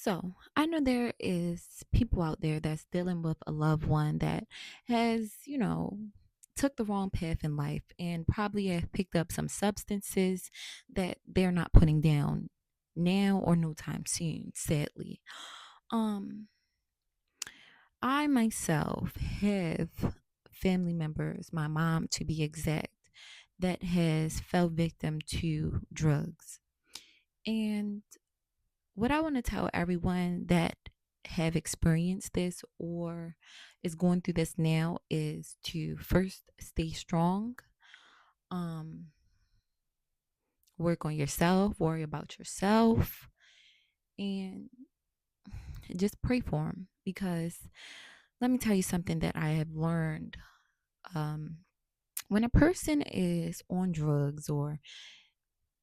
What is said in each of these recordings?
So I know there is people out there that's dealing with a loved one that has, took the wrong path in life and probably have picked up some substances that they're not putting down now or no time soon, sadly. Um, I myself have family members, my mom to be exact, that has fell victim to drugs. And what I want to tell everyone that have experienced this or is going through this now is to first stay strong, um, work on yourself, worry about yourself, and just pray for them. Because let me tell you something that I have learned. Um, when a person is on drugs or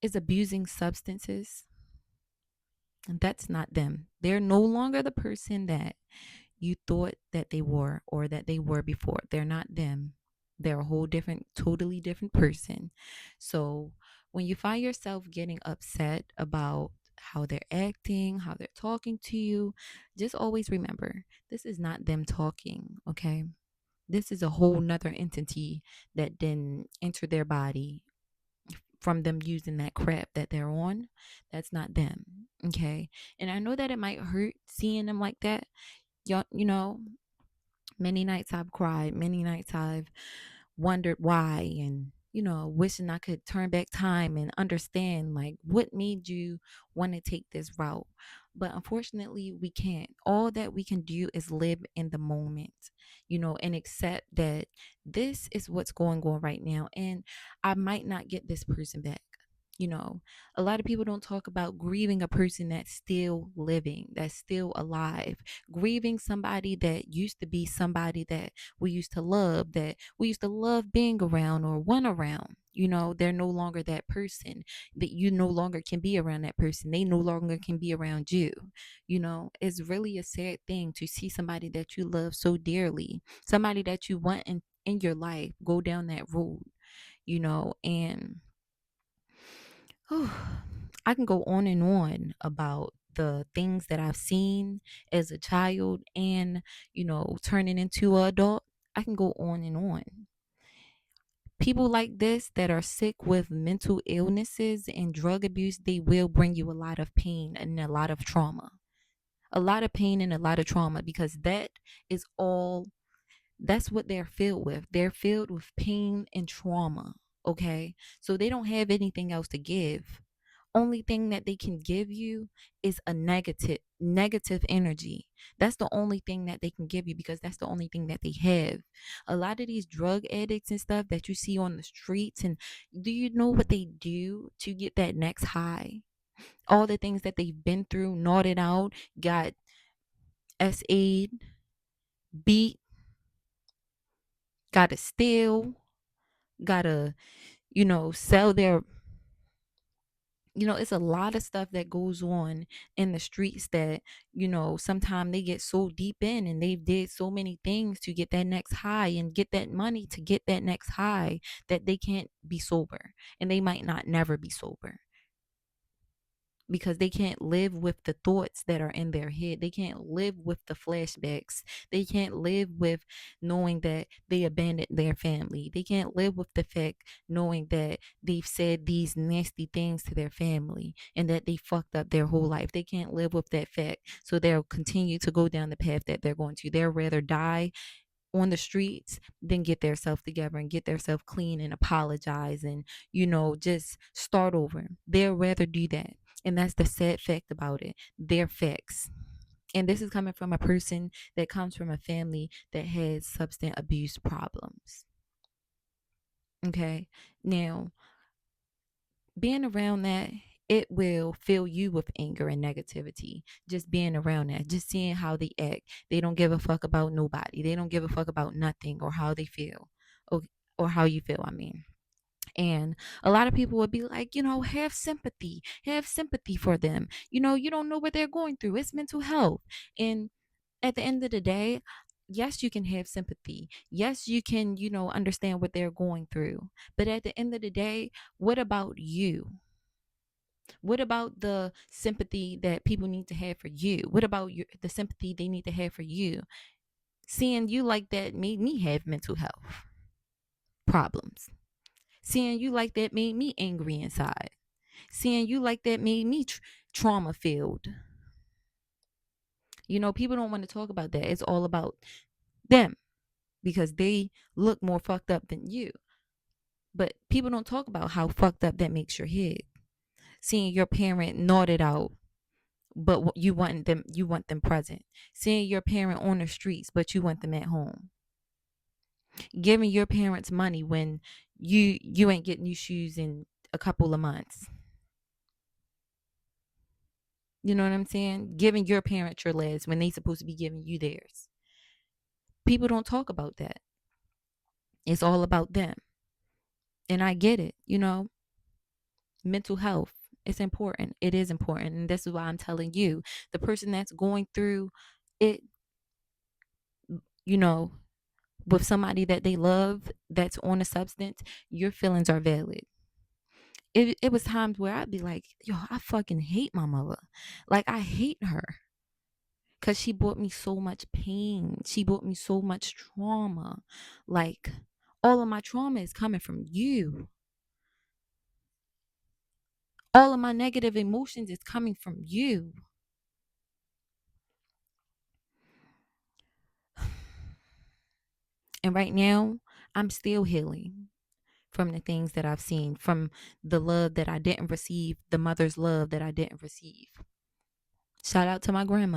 is abusing substances, that's not them. They're no longer the person that you thought that they were or that they were before. They're not them. They're a whole different, totally different person. So when you find yourself getting upset about how they're acting, how they're talking to you, just always remember this is not them talking, okay? This is a whole nother entity that then enter their body from them using that crap that they're on. That's not them, okay? And I know that it might hurt seeing them like that. Y'all, many nights I've cried, many nights I've wondered why, and wishing I could turn back time and understand like what made you want to take this route. But unfortunately, we can't. All that we can do is live in the moment, and accept that this is what's going on right now, and I might not get this person back. you know a lot of people don't talk about grieving a person that's still living, that's still alive, grieving somebody that used to be somebody that we used to love, that we used to love being around or want around. They're no longer that person, that you no longer can be around that person. They no longer can be around you. It's really a sad thing to see somebody that you love so dearly, somebody that you want in your life, go down that road, and I can go on and on about the things that I've seen as a child and, turning into an adult. I can go on and on. People like this that are sick with mental illnesses and drug abuse, they will bring you a lot of pain and a lot of trauma. A lot of pain and a lot of trauma, because is all that's what they're filled with. They're filled with pain and trauma. Okay. So they don't have anything else to give. Only thing that they can give you is a negative energy. That's the only thing that they can give you, because that's the only thing that they have. A lot of these drug addicts and stuff that you see on the streets, and do you know what they do to get that next high? All the things that they've been through, gnawed out, got SA'd, beat, gotta steal, gotta, sell their, it's a lot of stuff that goes on in the streets that, sometimes they get so deep in and they've did so many things to get that next high and get that money to get that next high, that they can't be sober, and they might not never be sober, because they can't live with the thoughts that are in their head. They can't live with the flashbacks. They can't live with knowing that they abandoned their family. They can't live with the fact knowing that they've said these nasty things to their family and that they fucked up their whole life. They can't live with that fact. So they'll continue to go down the path that they're going to. They'll rather die on the streets than get their self together and get their self clean and apologize and just start over. They'll rather do that. And that's the sad fact about it. They're facts. And this is coming from a person that comes from a family that has substance abuse problems. Okay. Now, being around that, it will fill you with anger and negativity. Just being around that, just seeing how they act. They don't give a fuck about nobody. They don't give a fuck about nothing or how they feel, or, or how you feel, I mean. And a lot of people would be like, have sympathy for them. You don't know what they're going through. It's mental health. And at the end of the day, yes, you can have sympathy. Yes, you can, understand what they're going through. But at the end of the day, what about you? What about the sympathy that people need to have for you? What about the sympathy they need to have for you? Seeing you like that made me have mental health problems. Seeing you like that made me angry inside. Seeing you like that made me trauma filled. People don't want to talk about that. It's all about them because they look more fucked up than you. But people don't talk about how fucked up that makes your head. Seeing your parent nodded out, but you want them present. Seeing your parent on the streets, but you want them at home. Giving your parents money when you ain't getting new shoes in a couple of months. You know what I'm saying? Giving your parents your legs when they supposed to be giving you theirs. People don't talk about that. It's all about them. And I get it. Mental health. It's important. It is important. And this is why I'm telling you, the person that's going through it, you know, with somebody that they love that's on a substance, your feelings are valid. It was times where I'd be like, yo, I fucking hate my mother. Like, I hate her because she brought me so much pain. She brought me so much trauma. Like, all of my trauma is coming from you. All of my negative emotions is coming from you. And right now, I'm still healing from the things that I've seen, from the love that I didn't receive, the mother's love that I didn't receive. Shout out to my grandma.